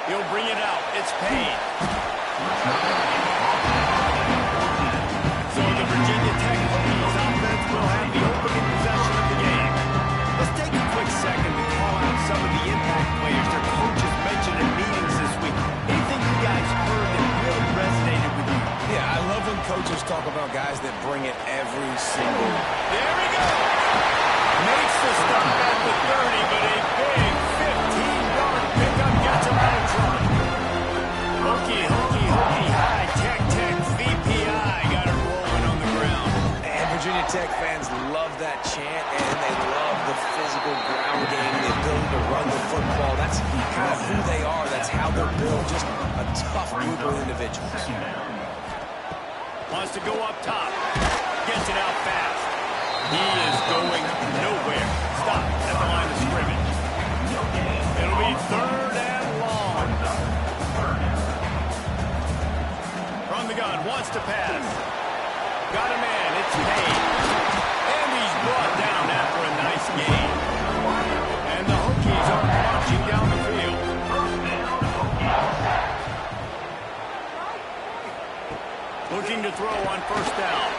He'll bring it out. It's paid. So the Virginia Tech Hokies offense will have the opening possession of the game. Let's take a quick second to call out some of the impact players their coaches mentioned in meetings this week. Anything you guys heard that really resonated with you? Yeah, I love when coaches talk about guys that bring it every single. There we go. Makes the stop at the 30, but a big 15-yard pickup gets him out of trouble. Hokie high, Tech, VPI got it rolling on the ground. And Virginia Tech fans love that chant, and they love the physical ground game, the ability to run the football. That's kind of who they are. That's how they're built. Just a tough group of individuals. Wants to go up top. Gets it out fast. He is going nowhere. Stop at the line of scrimmage. It'll be 3rd and long. From the gun, wants to pass. Got a man, it's paid. And he's brought down after a nice gain. And the Hokies are marching down the field. Looking to throw on 1st down.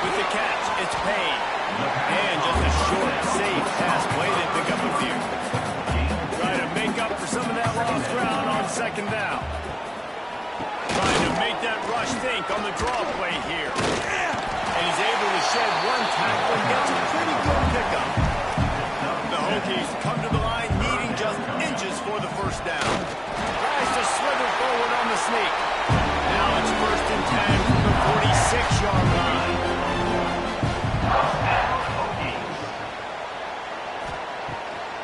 With the catch, it's paid. And just a short, safe pass play to pick up a few. Try to make up for some of that lost ground on 2nd down. Trying to make that rush think on the draw play here. And he's able to shed one tackle and gets a pretty good pickup. The Hokies come to the line needing just inches for the 1st down. Tries to slither forward on the sneak. Now it's 1st and 10 from the 46-yard line.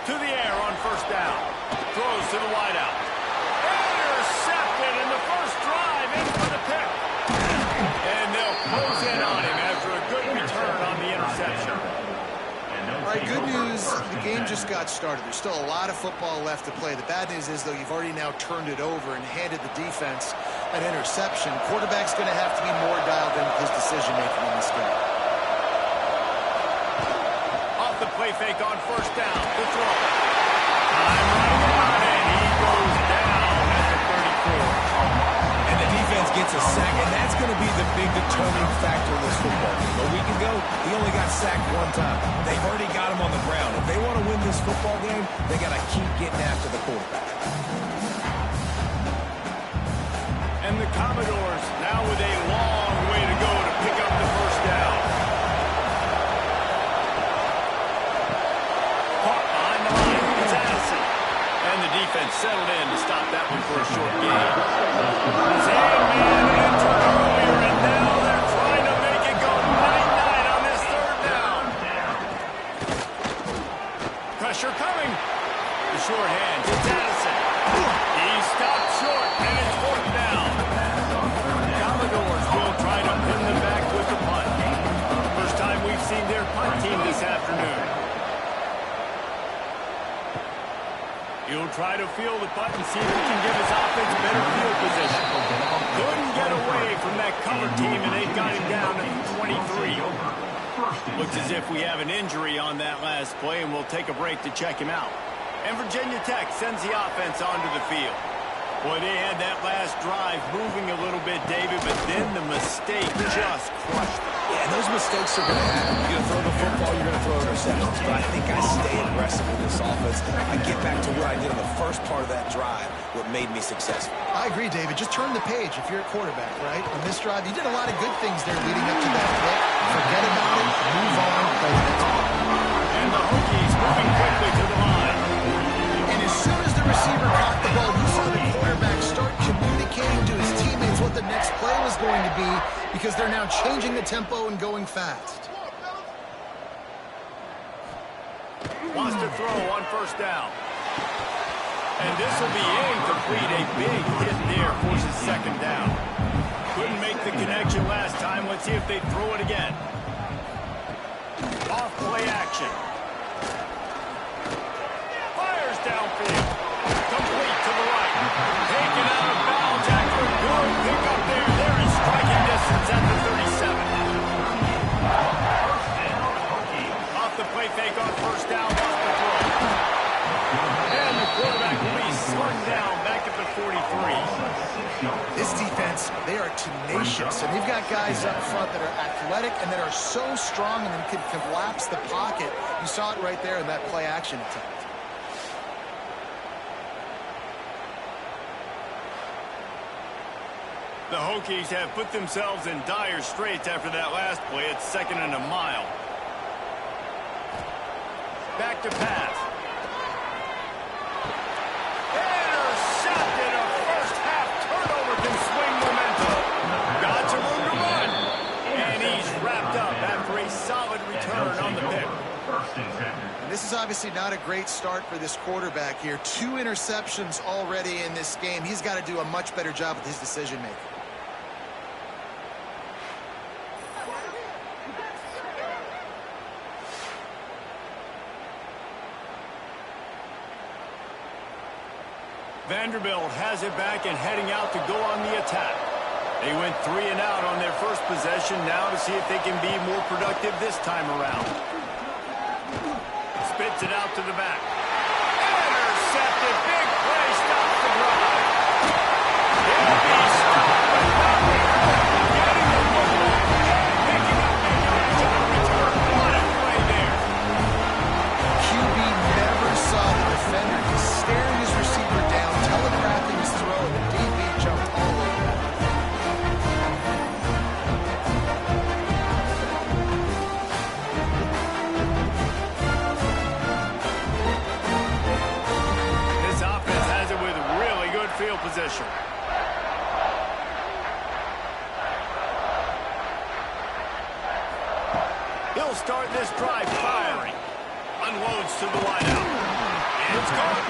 To the air on 1st down. Throws to the wideout. Intercepted in the first drive. In for the pick. And they'll close in on him after a good return on the interception. All right, good news. The game just got started. There's still a lot of football left to play. The bad news is, though, you've already now turned it over and handed the defense an interception. Quarterback's going to have to be more dialed in with his decision-making in this game. Off the play fake on 1st down. The throw. Time running out, and he goes down at the 34. And the defense gets a sack, and that's going to be the big determining factor in this football game. A week ago, he only got sacked 1 time. They've already got him on the ground. If they want to win this football game, they got to keep getting after the quarterback. And the Commodores now with a long way to go to pick up the 1st down. Caught behind the line. It's Addison. And the defense settled in to stop that one for a short gain. Same man entered earlier, and now they're trying to make it go 9-9 on this 3rd down. Pressure coming. The short hand. It's Addison. He stopped short, and it's 4th down. Commodores will try to pin them back with the punt. First time we've seen their punt team this afternoon. He'll try to field the punt and see if he can give his offense better field position. Couldn't get away from that cover team, and they've got him down at 23. Looks as if we have an injury on that last play, and we'll take a break to check him out. And Virginia Tech sends the offense onto the field. Boy, they had that last drive moving a little bit, David, but then the mistake just crushed them. Yeah, and those mistakes are going to happen. You're going to throw the football, you're going to throw interceptions. But I think I stay aggressive with this offense. I get back to what I did in the first part of that drive, what made me successful. I agree, David. Just turn the page if you're a quarterback, right? On this drive, you did a lot of good things there leading up to that pick. Forget about it, move on, play the next play. And the Hokies moving quickly to the line. And as soon as the receiver caught the ball, you saw the quarterback start communicating to his teammates what the next play was going to be, because they're now changing the tempo and going fast. Wants to throw on 1st down. And this will be incomplete. A big hit there forces 2nd down. Couldn't make the connection last time. Let's see if they throw it again. Off play action. Fires downfield. Complete to the right. Taken out of bounds after a good pickup there. They're in striking distance at the 37. Off the play fake on 1st down. Off the throw. And the quarterback will be slung down back at the 40. This defense, they are tenacious, and they've got guys up front that are athletic and that are so strong and can collapse the pocket. You saw it right there in that play-action attempt. The Hokies have put themselves in dire straits after that last play. It's 2nd and a mile. Back to pass. Intercepted. A first-half turnover can swing momentum. Got some room to run. And he's wrapped up after a solid return on the pick. And this is obviously not a great start for this quarterback here. 2 interceptions already in this game. He's got to do a much better job with his decision-making. Vanderbilt has it back and heading out to go on the attack. They went 3 and out on their first possession, now to see if they can be more productive this time around. Spits it out to the back. Intercepted. Big play. Stops the drive. He'll be stopped with nothing. Getting the football. Picking up the yards on the return. What a play there. QB never saw the defender. He's staring his receiver down, telegraphing his throw, and the DB jumped all over that. This offense has it with really good field position. He'll start this drive firing. Unloads to the wideout. It's caught.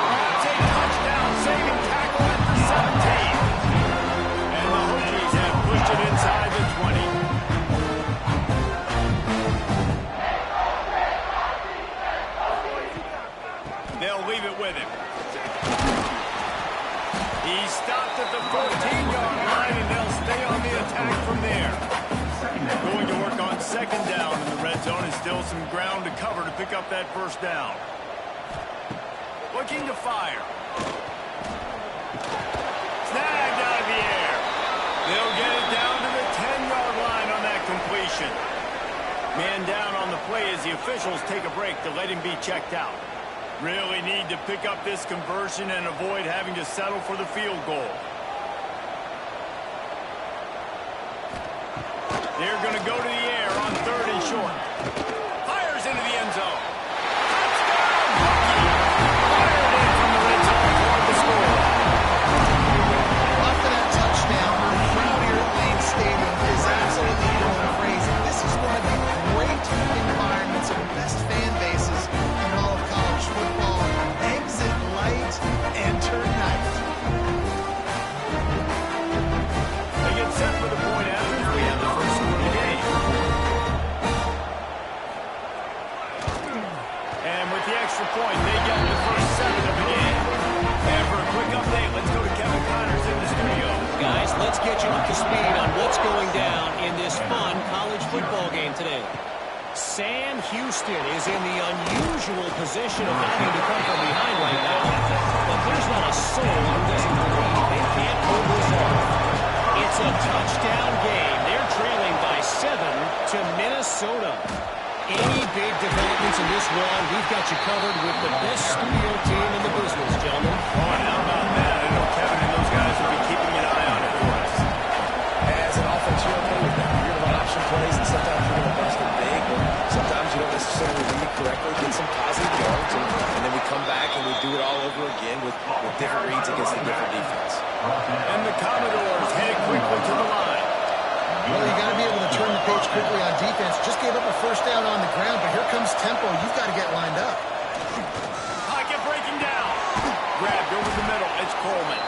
That's a touchdown, saving tackle at the 17. And the Hokies have pushed it inside the 20. They'll leave it with him. He stopped at the 14-yard line, and they'll stay on the attack from there. Going to work on 2nd down in the red zone, and still some ground to cover to pick up that first down. Looking to fire. Snagged out of the air. They'll get it down to the 10-yard line on that completion. Man down on the play as the officials take a break to let him be checked out. Really need to pick up this conversion and avoid having to settle for the field goal. They're going to go to the air on 3rd and short. Fires into the end zone. Touchdown, Hokies! Fired in from the red zone toward the score. After that touchdown, the crowd here at Lane Stadium is absolutely going crazy. This is one of the great environments and best fan bases in all of college football. Exit light, enter night. They get set for the point after we have the first score of the game. And with the extra point, they get the first 7 of the game. And for a quick update, let's go to Kevin Connors in the studio. Guys, let's get you up to speed on what's going down in this fun college football game today. Sam Houston is in the unusual position of having to come from behind right now. But there's not a soul who doesn't believe they can't pull this off. It's a touchdown game. They're trailing by 7 to Minnesota. Any big developments in this one, we've got you covered with the best studio team in the business, gentlemen. Oh, and how about that? I know Kevin and those guys will be keeping an eye on it for us. As an offense, you're okay with that. You're going to run option plays, and sometimes you're going to bust it big, but sometimes you don't necessarily read correctly, get some positive yards, and then we come back and we do it all over again with different reads against a different defense. And the Commodores head quickly to the line. Well, you got to be able to turn the page quickly on defense. Just gave up a first down on the ground, but here comes tempo. You've got to get lined up. Pocket breaking down. Grabbed over the middle. It's Coleman.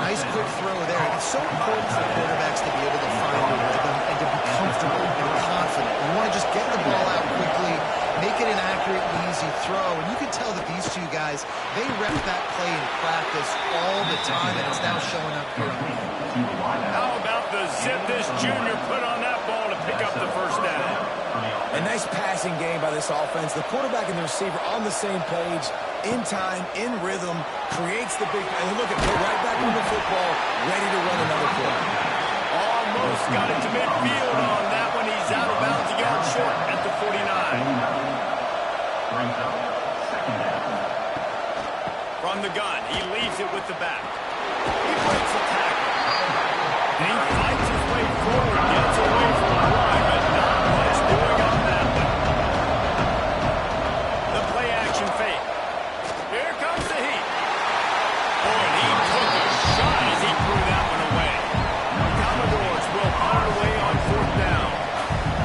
Nice quick throw there. It's so important for quarterbacks to be able to find the rhythm and to be comfortable and confident. You want to just get the ball out quickly, make it an accurate and easy throw. And you can tell that these two guys, they rep that play in practice all the time, and it's now showing up here on the field. How about the zip this junior put on that ball to pick up the first down? A nice passing game by this offense. The quarterback and the receiver on the same page, in time, in rhythm, creates the big... And look at they're right back on the football, ready to run another play. Almost got it to midfield on that one. He's out of bounds, a yard short at the 49. From the gun, he leaves it with the back. He breaks the tackle. And he fights his way forward, gets away from the line, but not much doing on that one. The play action fake. Here comes the heat. Oh, and he took a shot as he threw that one away. The Commodores will punt it away on 4th down.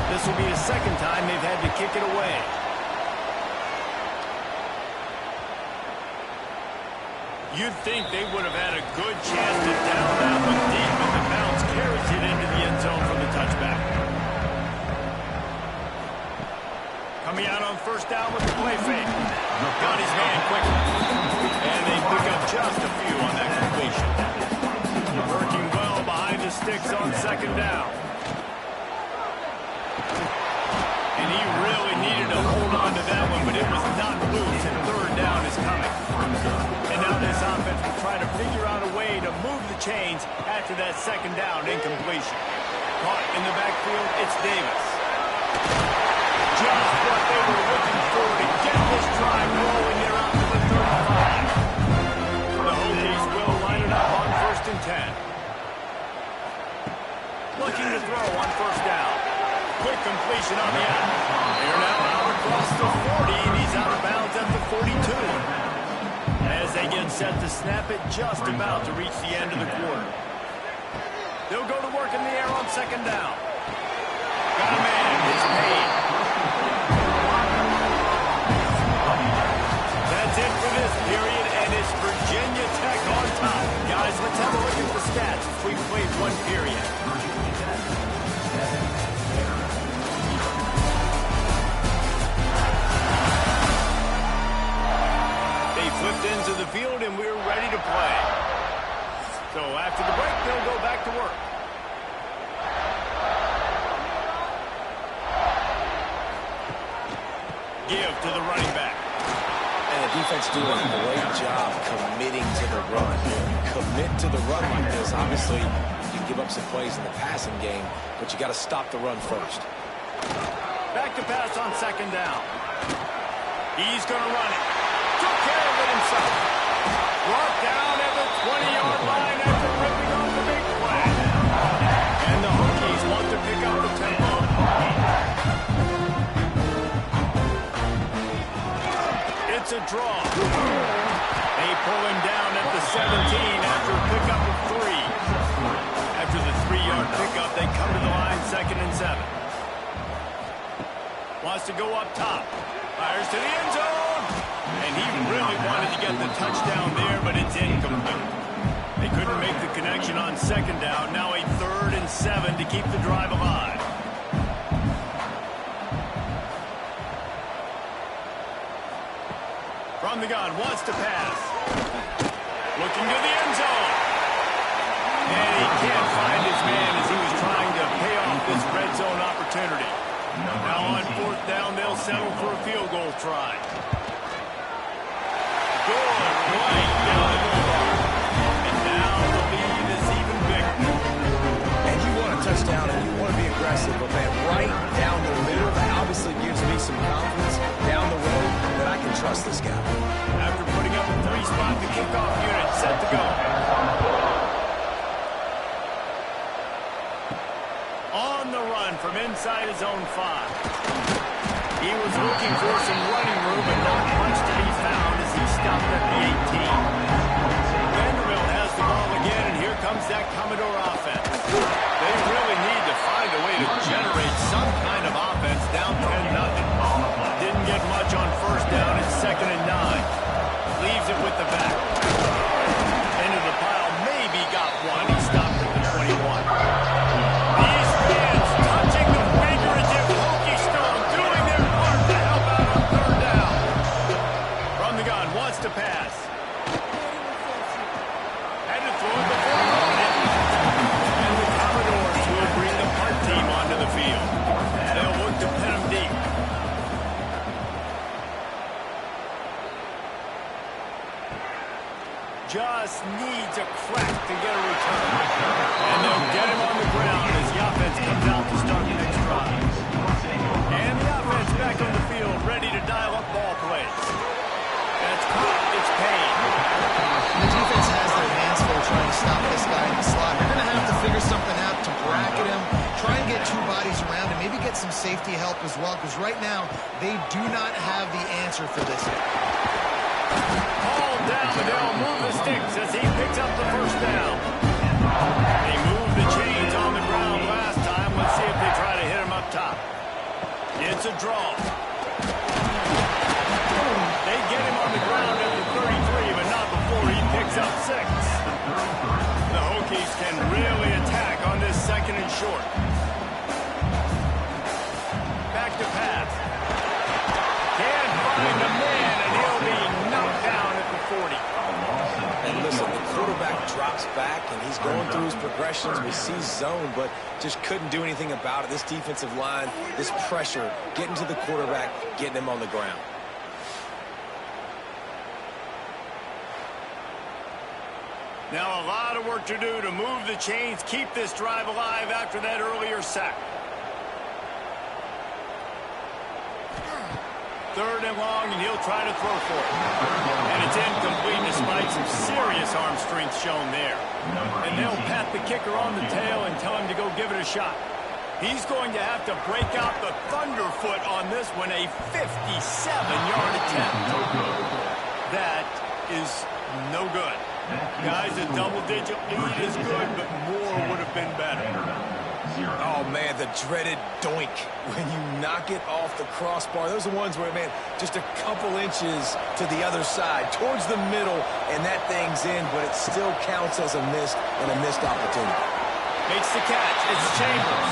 This will be the second time they've had to kick it away. You'd think they would have had a good chance to down that one deep, but the bounce carries it into the end zone for the touchback. Coming out on 1st down with the play fake. Got his man quickly. And they pick up just a few on that completion. Working well behind the sticks on 2nd down. And he really needed to hold on to that one, but it was not loose, and 3rd down is coming. And now this offense will try to figure out a way to move the chains after that 2nd down incompletion. Caught in the backfield, it's Davis. Just what they were looking for to get this drive rolling there out to the 35. The Hokies will line it up on 1st and 10. Looking to throw on 1st down. Quick completion on the out. They're now out across the 40, and he's out of bounds at the 42. As they get set to snap it, just about to reach the end of the quarter. They'll go to work in the air on 2nd down. Got a man, it's paid. That's it for this period, and it's Virginia Tech on top. Guys, let's have a look at the stats as we played 1 period. Flipped into the field, and we're ready to play. So after the break, they'll go back to work. Give to the running back. And the defense doing a great job committing to the run. Commit to the run like this. Obviously, you can give up some plays in the passing game, but you got to stop the run first. Back to pass on 2nd down. He's going to run it. Took care of it himself. Brought down at the 20-yard line after ripping off the big play. And the Hokies want to pick up the tempo. It's a draw. They pull him down at the 17 after a pickup of 3. After the 3-yard pickup, they come to the line 2nd and 7. Wants to go up top. Fires to the end zone. And he really wanted to get the touchdown there, but it's incomplete. They couldn't make the connection on 2nd down. Now a 3rd and 7 to keep the drive alive. From the gun, wants to pass. Looking to the end zone. And he can't find his man as he was trying to pay off this red zone opportunity. Now on 4th down, they'll settle for a field goal try. Good, right down the goal. And now the lead is even bigger. And you want a touchdown and you want to be aggressive, but man, right down the middle, that obviously gives me some confidence down the road that I can trust this guy. After putting up a 3-spot, the kickoff unit set to go. On the run from inside his own 5. He was looking for some running room, but not much to be found as he stopped at the 18. Vanderbilt has the ball again, and here comes that Commodore offense. They really need to find a way to generate some kind of offense down 10-0. Didn't get much on 1st down. It's 2nd and 9. Leaves it with the back. Into the pile, maybe got one. He stopped at the 21. These fans touching the finger as if Hokie Stone doing their part to help out on 3rd down. From the gun, wants to pass. Had to throw it before he got it. And the Commodores will bring the punt team onto the field. They'll look to pin him deep. just needs a crack to get a return. And they'll get him on the ground as the offense comes out to start the next drive. And the offense back on the field, ready to dial up ball plays. That's caught. It's Payne. The defense has their hands full trying to stop this guy in the slot. They're going to have to figure something out to bracket him, try and get two bodies around him, maybe get some safety help as well, because right now they do not have the answer for this guy. Called down, but they'll move the sticks as he picks up the first down. They moved the chains on the ground last time. Let's see if they try to hit him up top. It's a draw. They get him on the ground at the 33, but not before he picks up 6. The Hokies can really attack on this second and short. Back to pass. Can't find the man, and he'll be knocked down at the 40. And listen, the quarterback drops back, and he's going through his progressions. We see zone, but just couldn't do anything about it. This defensive line, this pressure, getting to the quarterback, getting him on the ground. Now a lot of work to do to move the chains, keep this drive alive after that earlier sack. 3rd and long, and he'll try to throw for it. And it's incomplete despite some serious arm strength shown there. And they'll pat the kicker on the tail and tell him to go give it a shot. He's going to have to break out the thunderfoot on this one, a 57-yard attempt. That is no good. Guys, a double-digit lead is good, but more would have been better. Oh, man, the dreaded doink when you knock it off the crossbar. Those are ones where, man, just a couple inches to the other side, towards the middle, and that thing's in, but it still counts as a missed opportunity. Makes the catch. It's Chambers.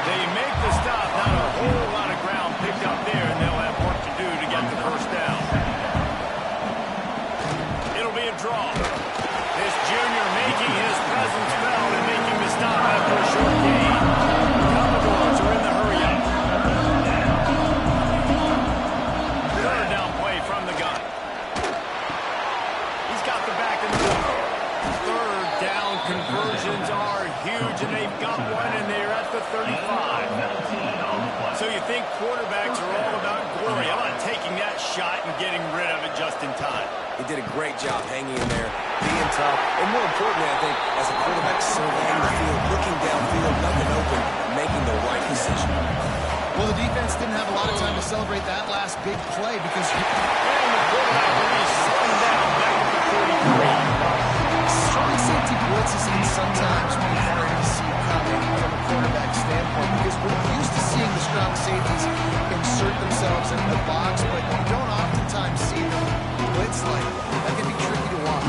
They make the stop. Not a whole lot of ground picked up there, and they'll have work to do to get the first down. It'll be a draw. This junior making his presence felt and making the stop after a short gain. The Commodores are in the hurry-up. 3rd down play from the gun. He's got the back in the middle. 3rd down conversions are huge, and they've got one, and they're at the 35. So you think quarterbacks are all about glory. How about taking that shot and getting rid of it just in time? He did a great job hanging in there, being tough, and more importantly, I think, as a quarterback surveying the field, looking downfield, nothing open, making the right decision. Well, the defense didn't have a lot of time to celebrate that last big play because... And the quarterback will be slowed down back at the 33. Strong safety blitzes can sometimes be hard to see coming from a quarterback standpoint because we're used to seeing the strong safeties insert themselves in the box, but you don't oftentimes see them blitz like that. That can be tricky to watch.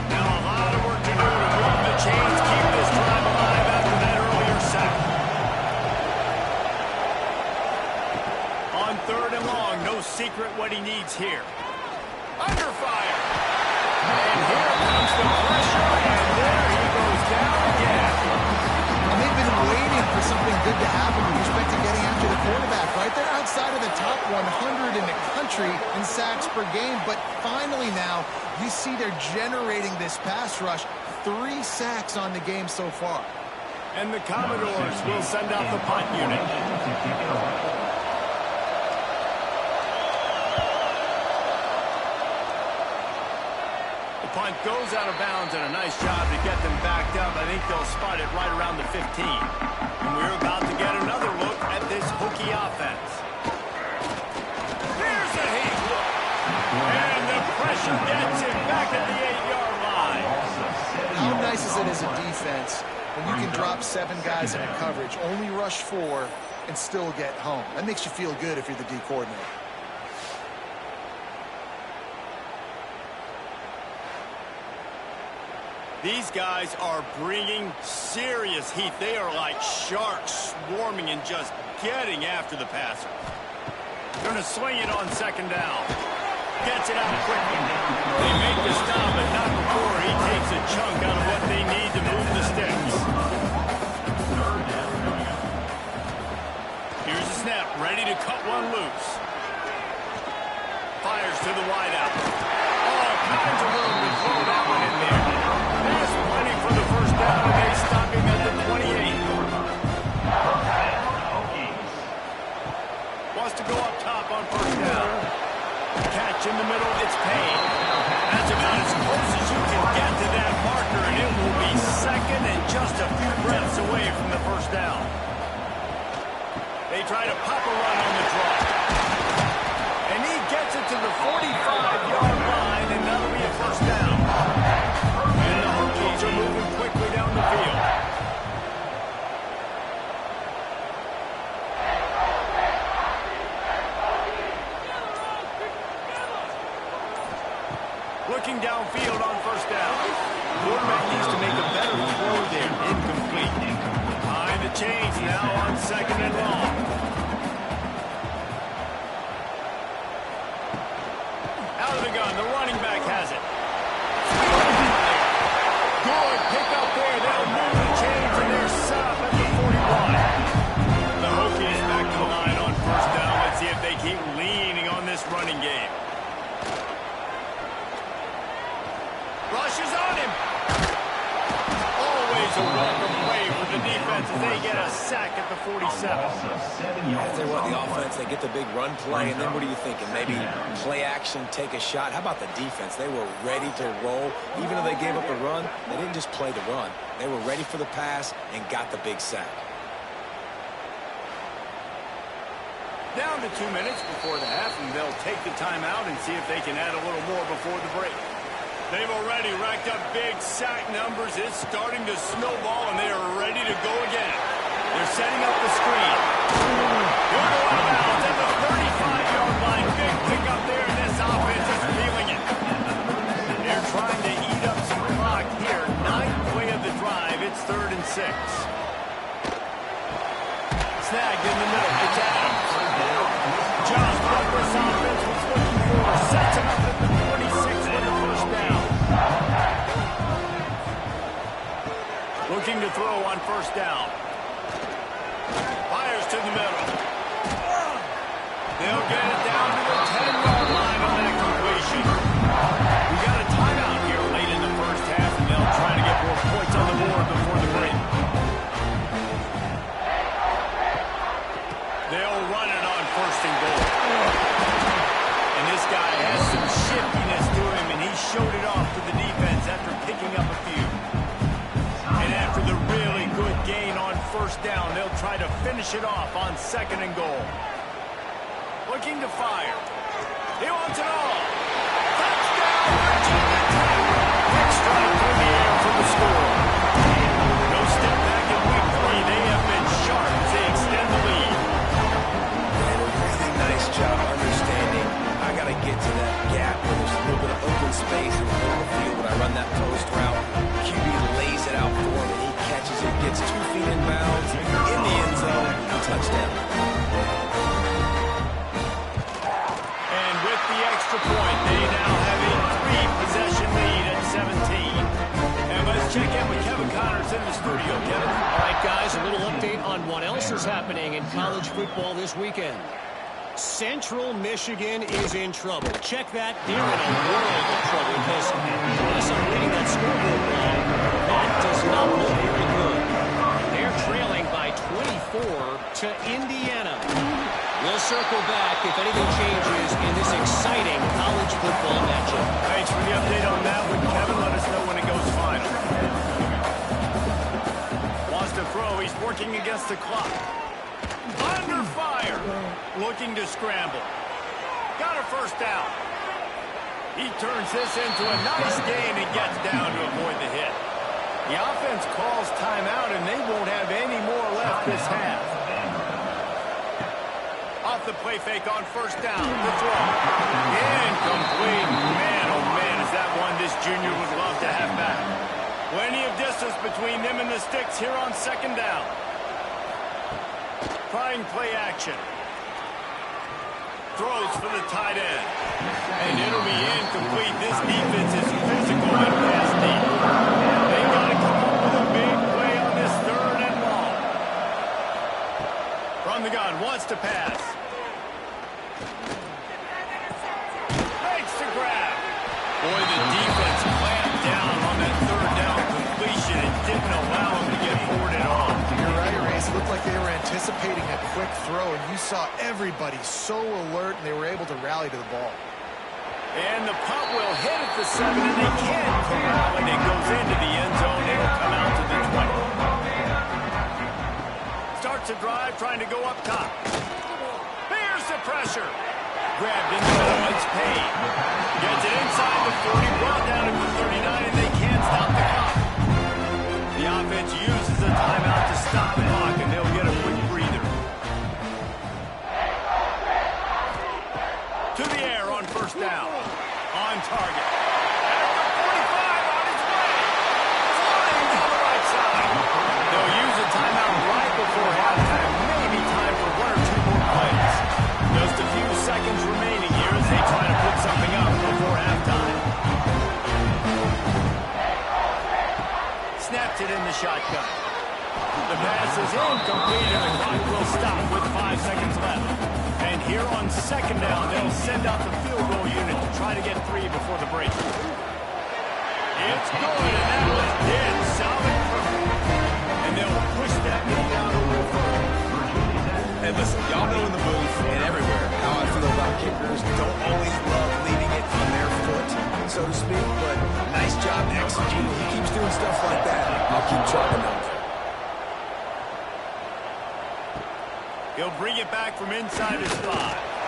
Now a lot of work to do to move the chains, keep this drive alive after that earlier sack. On 3rd and long, no secret what he needs here. Under fire. And here comes the pressure, and there he goes down again. And they've been waiting for something good to happen with respect to getting after the quarterback, right? They're outside of the top 100 in the country in sacks per game, but finally now you see they're generating this pass rush. 3 sacks on the game so far. And the Commodores will send out the punt unit. Punt goes out of bounds, and a nice job to get them backed up. I think they'll spot it right around the 15. And we're about to get another look at this Hokie offense. Here's a heat. And the pressure gets him back at the 8-yard line. How nice is it as a defense when you can drop 7 guys in a coverage, only rush 4, and still get home? That makes you feel good if you're the D coordinator. These guys are bringing serious heat. They are like sharks swarming and just getting after the passer. Going to swing it on 2nd down. Gets it out quickly. They make the stop, but not before he takes a chunk out of what they need to move the sticks. Here's a snap, ready to cut one loose. Fires to the wideout. Oh, finds a room to throw that one in there. There's plenty for the first down, and they stop him at the 28. Wants to go up top on first down. Catch in the middle, it's Payne. That's about as close as you can get to that marker, and it will be second and just a few breaths away from the first down. They try to pop a run on the draw. And he gets it to the 45-yard line, and that'll be a first down. And the Hokies are moving quickly down the field. Looking downfield on first down. Quarterback needs to make a better throw there. Incomplete. Behind the chains now on second and long. Out of the gun. The running back has it. Good pick up there. They'll move the chains, and they're set up at the 41. The Hokies back to the line on first down. Let's see if they keep leaning on this running game. Rushes on him. Always a welcome play for the defense as they get a sack at the 47. As they want the offense, they get the big run play, and then what are you thinking? Maybe play action, take a shot. How about the defense? They were ready to roll. Even though they gave up a run, they didn't just play the run. They were ready for the pass and got the big sack. Down to 2 minutes before the half, and they'll take the timeout and see if they can add a little more before the break. They've already racked up big sack numbers. It's starting to snowball, and they are ready to go again. They're setting up the screen. He'll go out of bounds at the 35-yard line. Big pickup there, and this offense is feeling it. They're trying to eat up some clock here. 9th play of the drive. It's 3rd and 6. Snagged in the middle. It's Adams. Just what this offense was looking for. Sets him up at the 46 with the first down. Looking to throw on first down. Fires to the middle. They'll get it down to the 10-yard line on that completion. We got a timeout here late in the first half, and they'll try to get more points on the board before the break. They'll run it on first and goal. And this guy has some shiftiness to him, and he showed it off to the defense after picking up a few. And after the really good gain on first down, they'll try to finish it off on second and goal. Looking to fire. He wants it all. Touchdown, Virginia Tech. Quick strike through the air for the score. No step back in week 3. They have been sharp as they extend the lead. Really nice job understanding. I got to get to that gap where there's a little bit of open space in the middle of the field. When I run that post route, QB lays it out for him, and he catches it, gets 2 feet in bounds, in the end zone, touchdown. And with the extra point, they now have a 3-possession lead at 17. And let's check in with Kevin Connors in the studio. Kevin? All right, guys, a little update on what else is happening in college football this weekend. Central Michigan is in trouble. Check that. They're in a world of trouble because unless I'm reading that scoreboard wrong, that does not look very good. They're trailing by 24 to Indiana. We'll circle back if anything changes in this exciting college football matchup. Thanks for the update on that one, Kevin. Let us know when it goes final. Wants to throw. He's working against the clock. Under fire. Looking to scramble. Got a first down. He turns this into a nice gain and gets down to avoid the hit. The offense calls timeout, and they won't have any more left this half. Off the play fake on first down. The throw. Incomplete. Man, oh man, is that one this junior would love to have back. Plenty of distance between them and the sticks here on second down. Trying play action. Throws for the tight end. And it'll be incomplete. This defense is physical and pass deep. They got to come up with a big play on this 3rd and long. From the gun, wants to pass. Makes the grab. Boy, the defense clamped down on that third down completion and didn't allow him to get forward at all. You're right, Reyes. It looked like they were anticipating a quick throw, and you saw everybody so alert, and they were able to rally to the ball. And the punt will hit at the 7, and they can't corral it. It goes into the end zone. It'll come out to the 20. Starts a drive, trying to go up top. Here's the pressure. Grabbed in the middle, it's Payne. Gets it inside the 40, brought down at the 39, and they can't stop the clock. The offense uses the timeout to stop the clock, and they'll get a quick breather. To the air on first down. On target. At the 45, on his way. Flying to the right side. They'll use a timeout right before halftime. Maybe time for one or two more plays. Just a few seconds remaining here as they try to put something up before halftime. Snaps it in the shotgun. The pass is incomplete and the clock will stop with 5 seconds left. And here on second down, they'll send out the field goal unit to try to get 3 before the break. It's good, and that was dead solid. And they'll push that lead out a little further. And listen, y'all know in the booth and everywhere how I feel about kickers. Don't always love leaving it on their foot, so to speak, but nice job executing. He keeps doing stuff like that. I'll keep chalking up. He'll bring it back from inside his 5.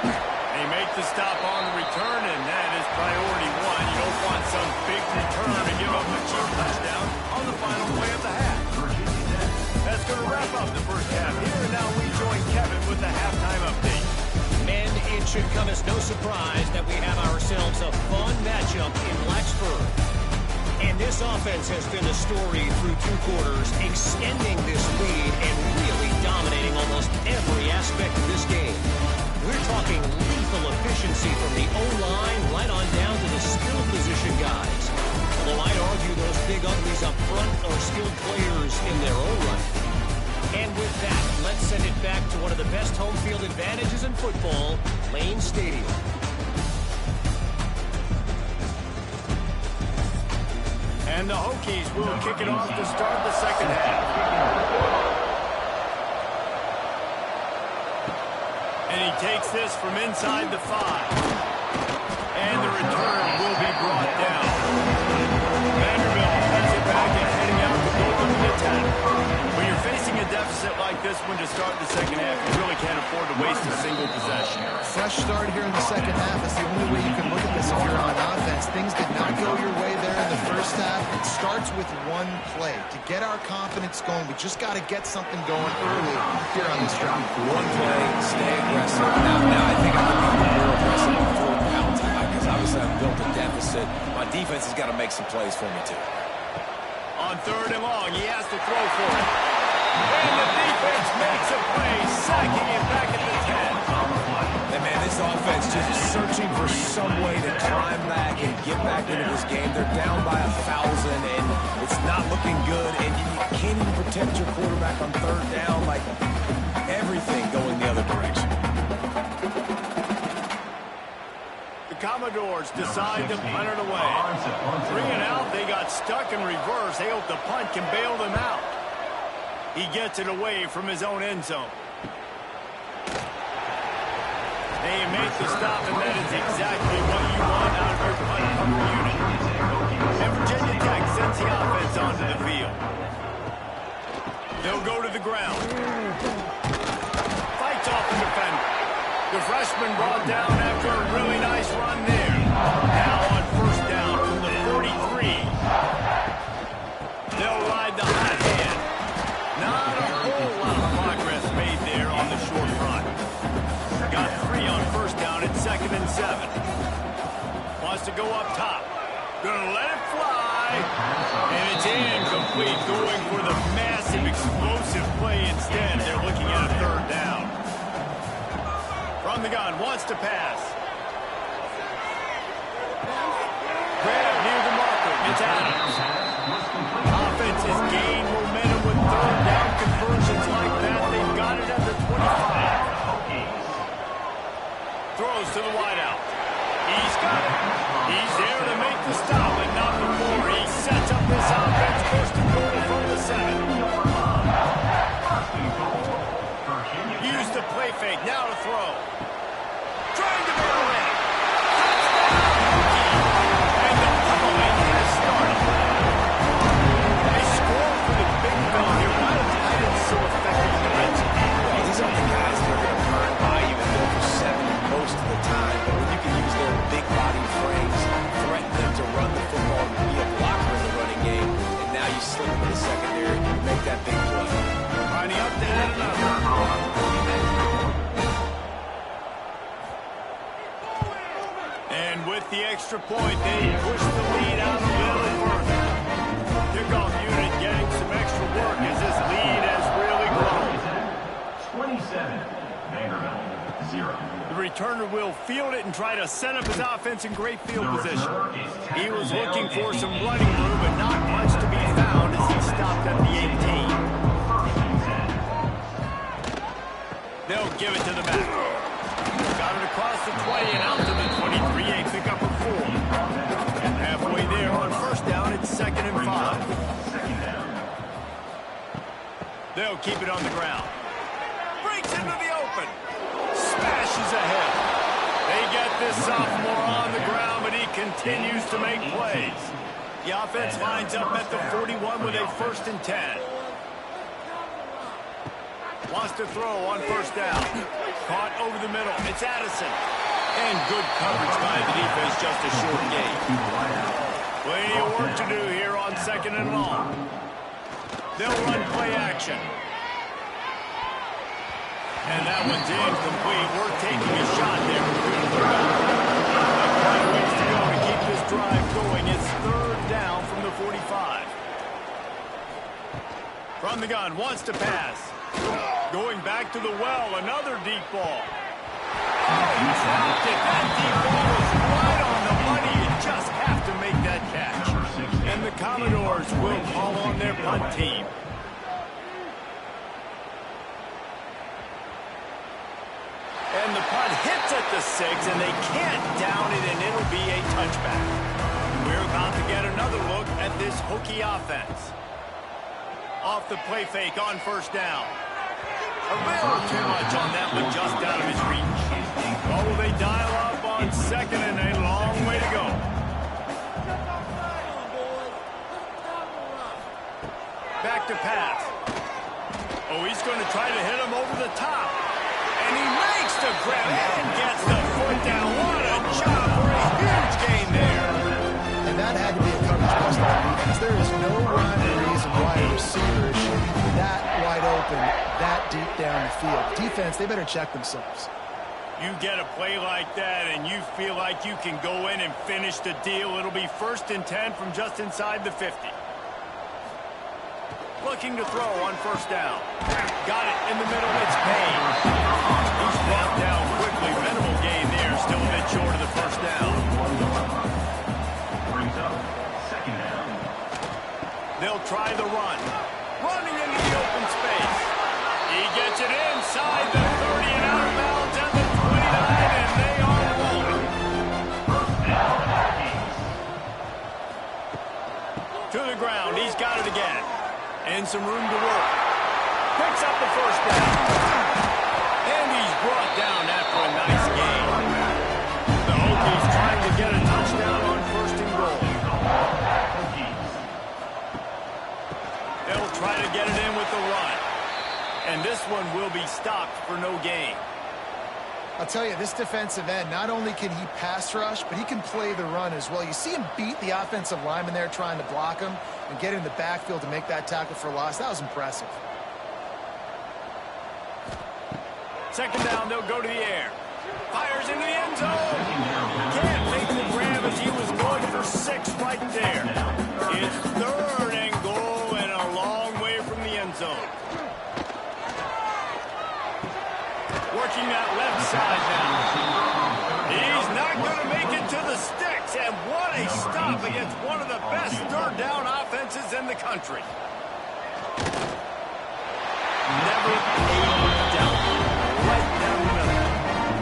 They make the stop on the return, and that is priority 1. You don't want some big return to give up a cheap touchdown on the final play of the half. That's going to wrap up the first half here, and now we join Kevin with the halftime update. Men, it should come as no surprise that we have ourselves a fun matchup in Blacksburg. And this offense has been the story through 2 quarters, extending this lead and really dominating almost every aspect of this game. We're talking lethal efficiency from the O-line right on down to the skill position guys. Although I'd argue those big uglies up front are skilled players in their own right. And with that, let's send it back to one of the best home field advantages in football, Lane Stadium. And the Hokies will kick it off to start the second half. And he takes this from inside the 5. And the return will be brought down. Vanderbilt has it back and heading out to go to the attack. When you're facing a deficit like this one to start the second half, you really can't afford to waste a single possession. Fresh start here in the second half. That's the only way you can look at this if you're on offense. Things did not go your way there in the first half. It starts with one play. To get our confidence going, we just got to get something going early here on this drive. One play, stay aggressive. Now I think I can be more aggressive on 4th down time because obviously I've built a deficit. My defense has got to make some plays for me too. On 3rd and long, he has to throw for it. And the defense makes a play, sacking him back at the 10. And man, this offense just searching for some way to climb back and get back into this game. They're down by 1,000, and it's not looking good. And you can't even protect your quarterback on 3rd down. Like, everything going the other direction. The Commodores decide to punt it away. 3 and out, they got stuck in reverse. They hope the punt can bail them out. He gets it away from his own end zone. They make the stop, and that is exactly what you want out of your punt unit. And Virginia Tech sends the offense onto the field. They'll go to the ground. Fights off the defender. The freshman brought down after a really nice run there. Now on first down from the 43. They'll ride the hot hand. Not a whole lot of progress made there on the short run. Got 3 on first down at 2nd and 7. Wants to go up top. Gonna let it fly. And it's incomplete, going for the massive explosive play instead. They're looking at a 3rd down. From the gun, wants to pass. Grab near the marker. It's Adams. Offense has gained momentum with 3rd down conversions like that. They've got it at the 25. Throws to the wideout. He's got it. He's there to make the Now to throw. Trying to barrel in. And the following has started. They score for the big fella here. Why are tight ends so effective in the red zone? Well, these aren't the guys that are going to burn by you and go for 7 most of the time. But when you can use their big body frames, threaten them to run the football and be a blocker in the running game, and now you slip into the secondary and make that big play. Lining up to add another. And with the extra point, they push the lead out a little further. Kickoff unit getting some extra work as this lead has really grown. 27, Vanderbilt, 0. The returner will field it and try to set up his offense in great field position. He was looking for some running room, but not much to be found as he stopped at the 18. They'll give it to the back. Got it across the 20 and out to the 23. A pickup of 4. Halfway there on first down, it's 2nd and 5. They'll keep it on the ground. Breaks into the open. Smashes ahead. They get this sophomore on the ground, but he continues to make plays. The offense lines up at the 41 with a 1st and 10. Wants to throw on first down. Caught over the middle. It's Addison. And good coverage by the defense, just a short gain. Plenty of work to do here on 2nd and long. They'll run play action. And that one's incomplete. We're taking a shot there. A ways to go to keep this drive going. It's 3rd down from the 45. From the gun, wants to pass. Going back to the well, another deep ball. Oh, he dropped it. That deep ball was right on the money. You just have to make that catch. And the Commodores will call on their punt team. And the punt hits at the 6, and they can't down it, and it'll be a touchback. We're about to get another look at this Hokie offense. Off the play fake on first down. A little too much on that one, just out of his reach. Oh, will they dial up on 2nd and a long way to go. Back to pass. Oh, he's going to try to hit him over the top. And he makes the grab and gets the foot down. What a job for a huge gain there. And that had to be a coverage bust because there is no rhyme or reason why a receiver should be that wide open, that deep down the field. Defense, they better check themselves. You get a play like that and you feel like you can go in and finish the deal. It'll be 1st and 10 from just inside the 50. Looking to throw on first down. Got it in the middle. It's Payne. He's brought down quickly. Minimal gain there. Still a bit short of the first down. Brings up 2nd down. They'll try the run. Running into the open space. He gets it inside the 30 and out of bounds at the 29, and they are rolling. To the ground. He's got it again. And some room to work. Picks up the first down. And he's brought down after a nice gain. The Hokies trying to get a touchdown on 1st and goal. They'll try to get it in with the run. And this one will be stopped for no gain. I'll tell you, this defensive end, not only can he pass rush, but he can play the run as well. You see him beat the offensive lineman there trying to block him and get in the backfield to make that tackle for loss. That was impressive. 2nd down, they'll go to the air. Fires into the end zone. Can't make the grab as he was going for 6 right there. It's 3rd and goal and a long way from the end zone. Working that left side now. He's not going to make it to the sticks, and what a stop against one of the best 3rd down offenses in the country. Never a doubt. Right down the middle.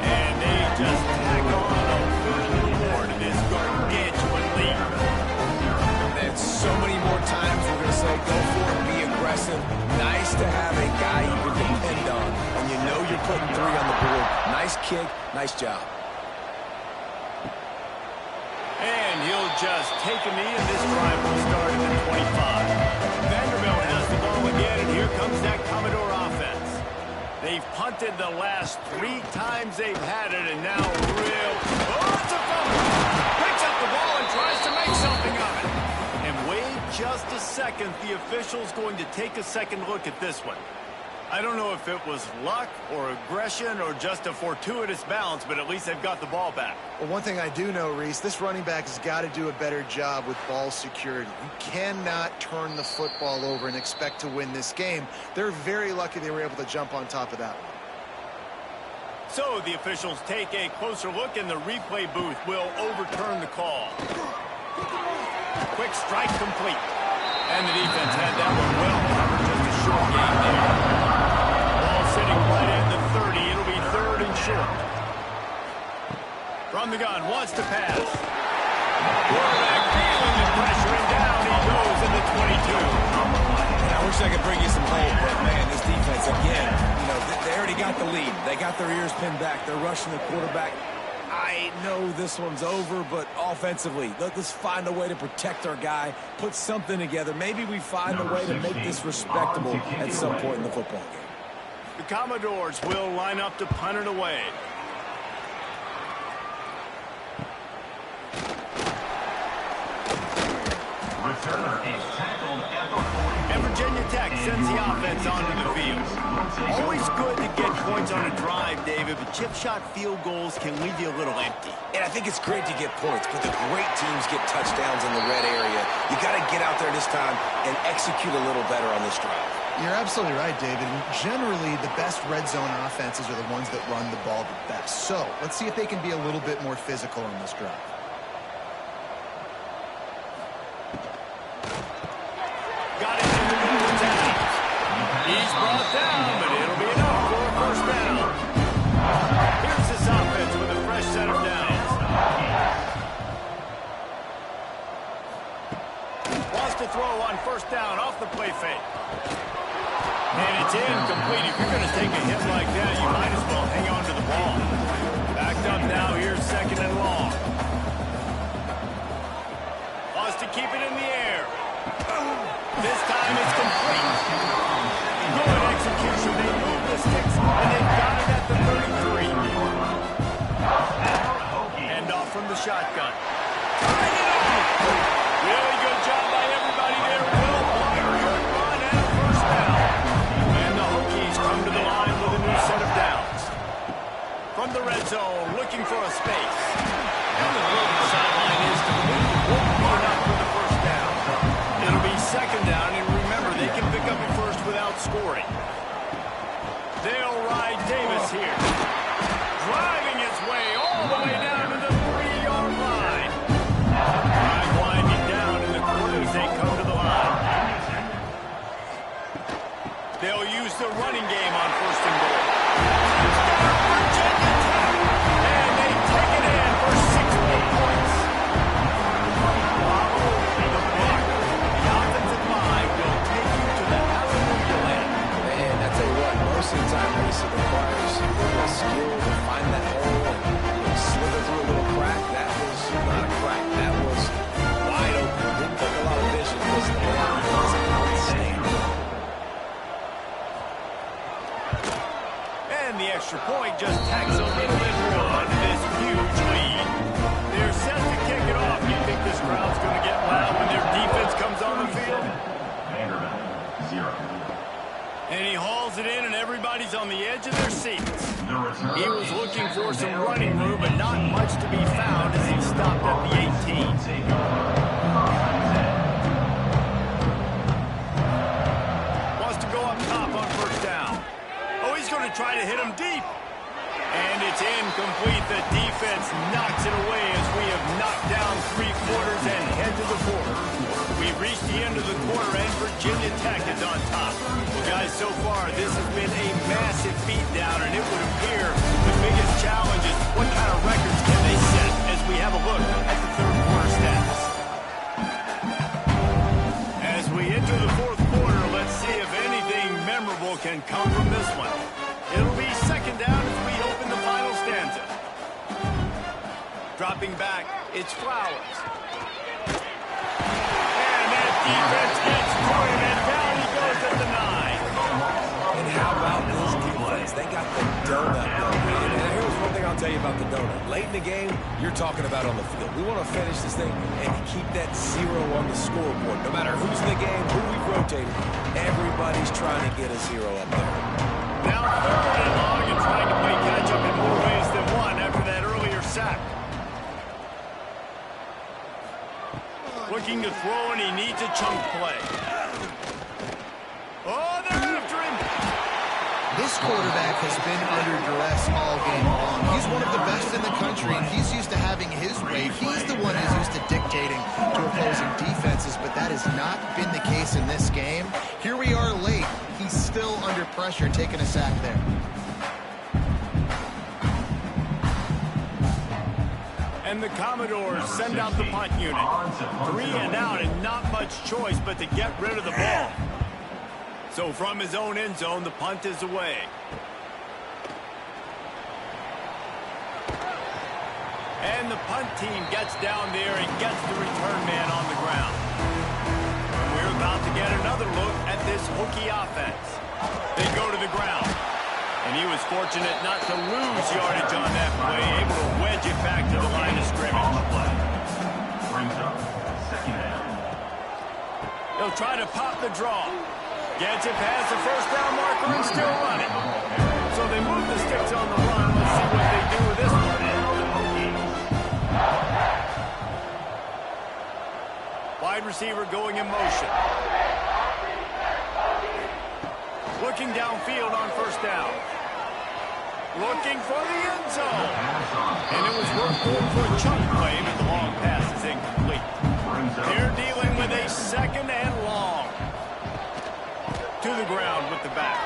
And they just tack on a little more to this gargantuan lead. And so many more times we're going to say go for it, be aggressive. Nice to have a guy you can depend on. And you know you're putting 3 on the board kick. Nice job. And he'll just take a knee, and this drive will start at the 25. Vanderbilt has the ball again, and here comes that Commodore offense. They've punted the last 3 times they've had it, and now oh, it's a fumble. Picks up the ball and tries to make something of it. And wait just a second. The official's going to take a second look at this one. I don't know if it was luck or aggression or just a fortuitous bounce, but at least they've got the ball back. Well, one thing I do know, Reese, this running back has got to do a better job with ball security. You cannot turn the football over and expect to win this game. They're very lucky they were able to jump on top of that one. So the officials take a closer look, and the replay booth will overturn the call. Quick strike complete. And the defense had that one well covered. Just a short game there. Ball sitting right at the 30. It'll be 3rd and short. From the gun, wants to pass. Quarterback feeling the pressure, and down he goes in the 22. And I wish I could bring you some hope, but man, this defense, again, they already got the lead. They got their ears pinned back. They're rushing the quarterback. I know this one's over, but offensively, let's find a way to protect our guy, put something together. Maybe we find a way to make this respectable at some point in the football game. The Commodores will line up to punt it away. Returner is tackled at the 40. And Virginia Tech sends the offense onto the field. Always good to get points on a drive, David, but chip shot field goals can leave you a little empty. And I think it's great to get points, but the great teams get touchdowns in the red area. You got to get out there this time and execute a little better on this drive. You're absolutely right, David. And generally, the best red zone offenses are the ones that run the ball the best. So let's see if they can be a little bit more physical on this drive. Got it in the middle of town. He's brought down, but it'll be enough for a first down. Here's this offense with a fresh set of downs. Wants to throw on first down off the play fake. And it's incomplete. If you're going to take a hit like that, you might as well hang on to the ball. Backed up now. Here's 2nd and long. Wants to keep it in the air. This time it's complete. Good execution. They move the sticks, and they've got it at the 33. Hand off from the shotgun. Tied it up. Really good job by everybody there. Will Blocker, good run, and a first down. And the Hokies come to the line with a new set of downs. From the red zone, looking for a space. And the throw to the sideline is complete. Won't be enough for the first down. It'll be 2nd down, and remember, they can pick up a first without scoring. They'll ride Davis here. Driving his way all the way down to the 3-yard line. Drive winding down in the quarters, they come to the line. They'll use the running game on 1st and goal. Touchdown, Virginia Tech! And they take it in for 60 points. Most of the time, Reese, it requires a little skill to find that hole and slither through a little crack. That was not a crack. That was wide open. Didn't take a lot of vision. Listen, the line was outstanding. And the extra point just tacks a little bit more onto this huge lead. They're set to kick it off. You think this crowd's going to get loud when their defense comes on the field? Vanderbilt, 0. And he hauls it in, and everybody's on the edge of their seats. He was looking for some running room, but not much to be found as he stopped at the 18. Wants to go up top on first down. Oh, he's going to try to hit him deep. And it's incomplete. The defense knocks it away as we have knocked down 3 quarters and head to the 4th. We've reached the end of the quarter, and Virginia Tech is on top. Well, guys, so far, this has been a massive beatdown, and it would appear the biggest challenge is what kind of records can they set as we have a look at the 3rd quarter stats. As we enter the 4th quarter, let's see if anything memorable can come from this one. It'll be 2nd down as we open the final stand. dropping back. It's Flowers. And that defense gets to him, and down he goes at the 9. And how about this defense? They got the donut going. And here's one thing I'll tell you about the donut. Late in the game, you're talking about on the field. We want to finish this thing and keep that 0 on the scoreboard. No matter who's in the game, who we've rotated, everybody's trying to get a 0 up there. Now 3rd and long and trying to play catch-up in more ways than one after that earlier sack. Looking to throw, and he needs a chunk play. Oh, they're after him. This quarterback has been under duress all game long. He's one of the best in the country, and he's used to having his way. He's the one who's used to dictating to opposing defenses, but that has not been the case in this game. Here we are late. He's still under pressure, taking a sack there. And the Commodores send out the punt unit. 3 and out, and not much choice but to get rid of the ball. So from his own end zone, the punt is away. And the punt team gets down there and gets the return man on the ground. We're about to get another look at this Hokie offense. They go to the ground. And he was fortunate not to lose yardage on that play, able to wedge it back to the line of scrimmage. Brings up 2nd down. He'll try to pop the draw. Gets it past the first down marker and still running. So they move the sticks on the run. Let's see what they do with this one. Wide receiver going in motion. Looking downfield on 1st down. Looking for the end zone. And it was worth going for a chunk play, but the long pass is incomplete. They're dealing with a 2nd and long. To the ground with the back.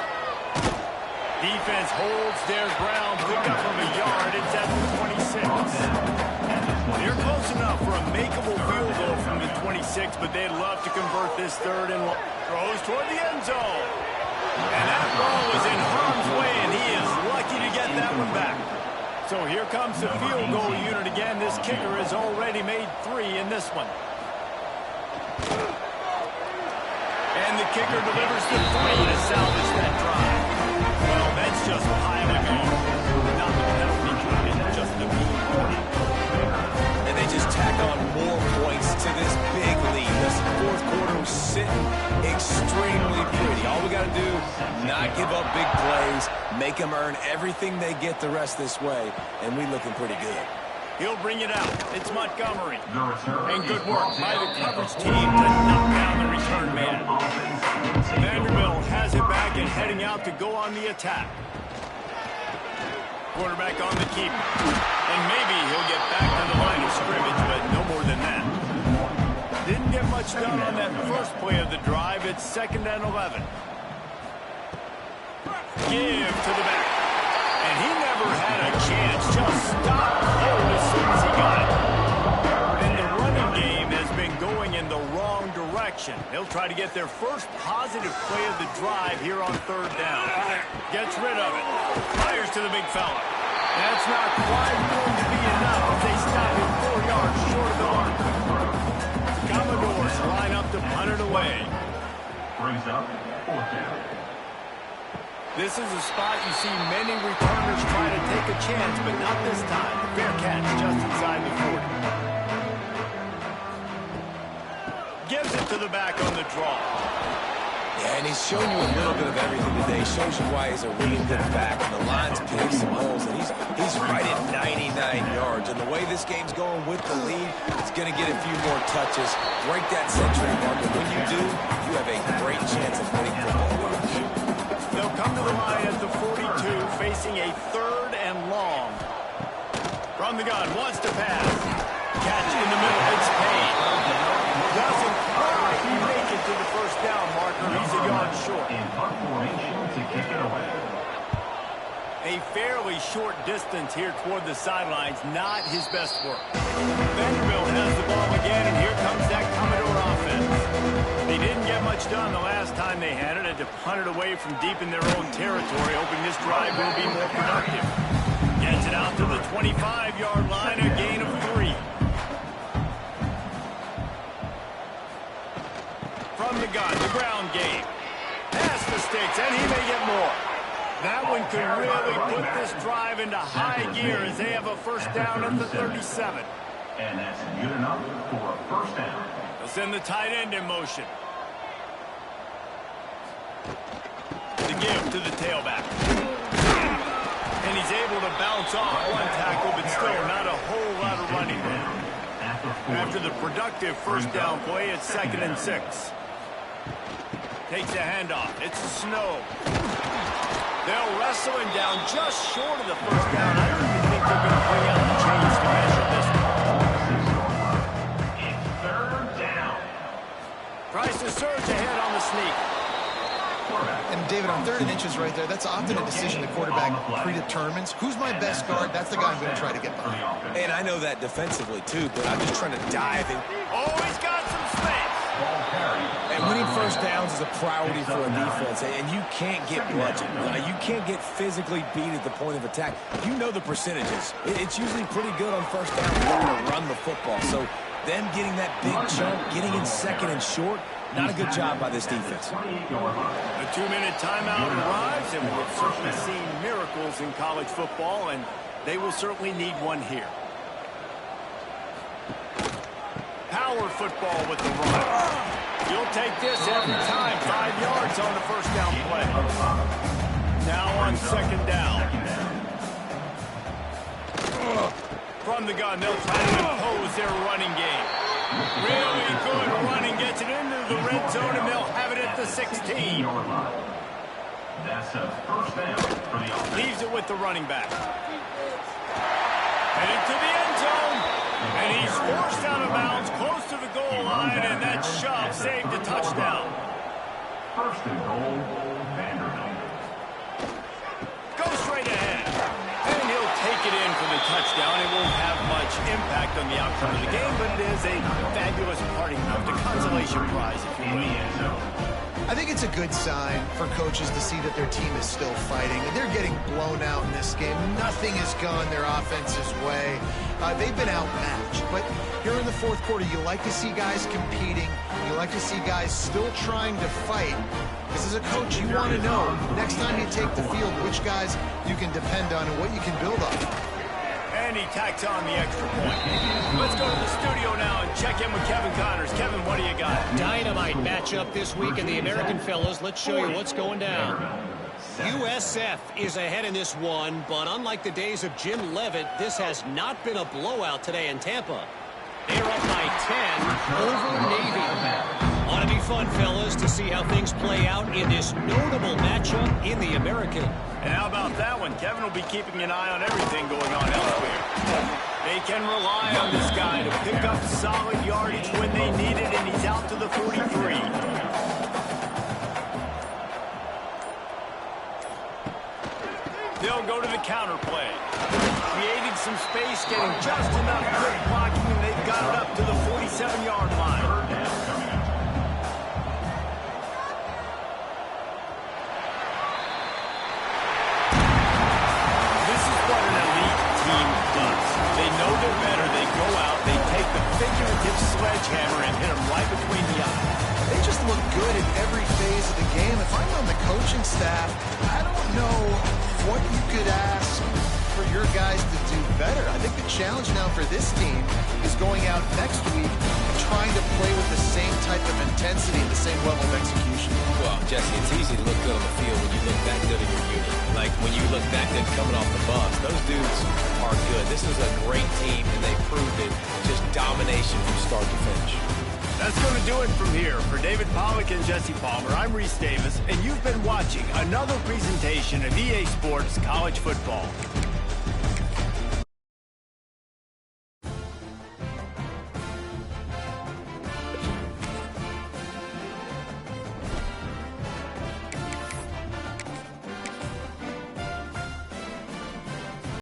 Defense holds their ground. Pick up from a yard. It's at the 26. They're close enough for a makeable field goal from the 26, but they'd love to convert this 3rd and long. Throws toward the end zone. And that ball was in harm's way, and he is lucky to get that one back. So here comes the field goal unit again. This kicker has already made 3 in this one. And the kicker delivers the 3 to salvage that drive. Well, that's just piling on. Not the penalty unit, just the mean party. And they just tack on more points to this big lead. This 4th quarter was sitting extremely pretty. All we got to do, not give up big plays, make them earn everything they get the rest this way, and we looking pretty good. He'll bring it out. It's Montgomery. And good work by the coverage team to knock down the return man. Vanderbilt has it back and heading out to go on the attack. Quarterback on the keeper. And maybe he'll get back to the line of scrimmage, but no more than that. Didn't get much done on that first play of the drive. It's 2nd and 11. Give to the back. And he never had a chance. Just stopped cold as soon as he got it. And the running game has been going in the wrong direction. They'll try to get their first positive play of the drive here on 3rd down. Gets rid of it. Fires to the big fella. That's not quite going to be enough as they stop him 4 yards short of the mark. Commodores line up to punt it away. Brings up 4th down. This is a spot you see many returners try to take a chance, but not this time. Fair catch just inside the 40. Gives it to the back on the draw. Yeah, and he's shown you a little bit of everything today. Shows you why he's a really good back. And the line's picking some holes, and he's right at 99 yards. And the way this game's going with the lead, he's going to get a few more touches, break that century mark. And when you do, you have a great chance of winning football games. They'll come to the line at the 42, facing a 3rd and long. From the gun, wants to pass. Catch in the middle, it's Payne. Doesn't quite make it to the 1st down marker. He's a yard short. In punt formation to kick it away. A fairly short distance here toward the sidelines, not his best work. Vanderbilt has the ball again, and here comes that Commodore offense. They didn't get much done the last time they had it. Had to punt it away from deep in their own territory, hoping this drive will be more productive. Gets it out to the 25-yard line, a gain of 3. gun, the ground game. Pass mistakes, and he may get more. That one could really put this drive into high gear as they have a first down at the 37. And that's good enough for a first down. They'll send the tight end in motion. The give to the tailback. And he's able to bounce off one tackle, but still not a whole lot of running room. After the productive first down play, it's 2nd and 6. Takes a handoff. It's Snow. They'll wrestle him down just short of the first down. I don't even think they're going to bring out the chains to measure this one. It's 3rd down. Tries to surge ahead on the sneak. And David, on 3rd and inches right there, that's often a decision the quarterback predetermines. Who's my best guard? That's the guy I'm going to try to get behind. And I know that defensively, too, but I'm just trying to dive in. Oh, he's got some space. And winning first downs is a priority for a defense, and you can't get bludgeoned. You can't get physically beat at the point of attack. You know the percentages. It's usually pretty good on first down. They're going to run the football. So them getting that big chunk, getting in 2nd and short, not a good job by this defense. A 2-minute timeout arrives, and we've certainly seen miracles in college football, and they will certainly need one here. Power football with the run. You'll take this every time. 5 yards on the first down play. Now on 2nd down. From the gun, they'll try to impose their running game. Really good running. Gets it into the red zone, and they'll have it at the 16. That's a first down for the offense. Leaves it with the running back. Headed to the end zone. And he's forced out of bounds close to the goal line, and that shove saved a touchdown. 1st and goal, Vanderbilt. Go straight ahead. And he'll take it in for the touchdown. It won't have much impact on the outcome of the game, but it is a fabulous parting note, the consolation prize, if you will. I think it's a good sign for coaches to see that their team is still fighting. They're getting blown out in this game. Nothing has gone their offense's way. They've been outmatched. But here in the 4th quarter, you like to see guys competing. You like to see guys still trying to fight. Because as a coach, you want to know, next time you take the field, which guys you can depend on and what you can build on. And he tacks on the extra point. Let's go to the studio now and check in with Kevin Connors. Kevin, what do you got? Dynamite matchup this week in the American fellas. Let's show you what's going down. USF is ahead in this one, but unlike the days of Jim Leavitt, this has not been a blowout today in Tampa. They're up by 10 over Navy. Ought to be fun, fellas, to see how things play out in this notable matchup in the American. And how about that one? Kevin will be keeping an eye on everything going on elsewhere. They can rely on this guy to pick up solid yardage when they need it, and he's out to the 43. They'll go to the counter play. Creating some space, getting just enough good blocking, and they've got it up to the 47-yard line. This is what an elite team does. They know they're better. They go out, they take the figurative sledgehammer and hit them right between the eyes. They just look good in every phase of the game. If I'm on the coaching staff, I don't know what you could ask for your guys to do better. I think the challenge now for this team is going out next week and trying to play with the same type of intensity and the same level of execution. Well, Jesse, it's easy to look good on the field when you look that good in your unit. Like when you look that good coming off the bus. Those dudes are good. This is a great team, and they proved it. Just domination from start to finish. That's going to do it from here. For David Pollack and Jesse Palmer, I'm Reese Davis, and you've been watching another presentation of EA Sports College Football.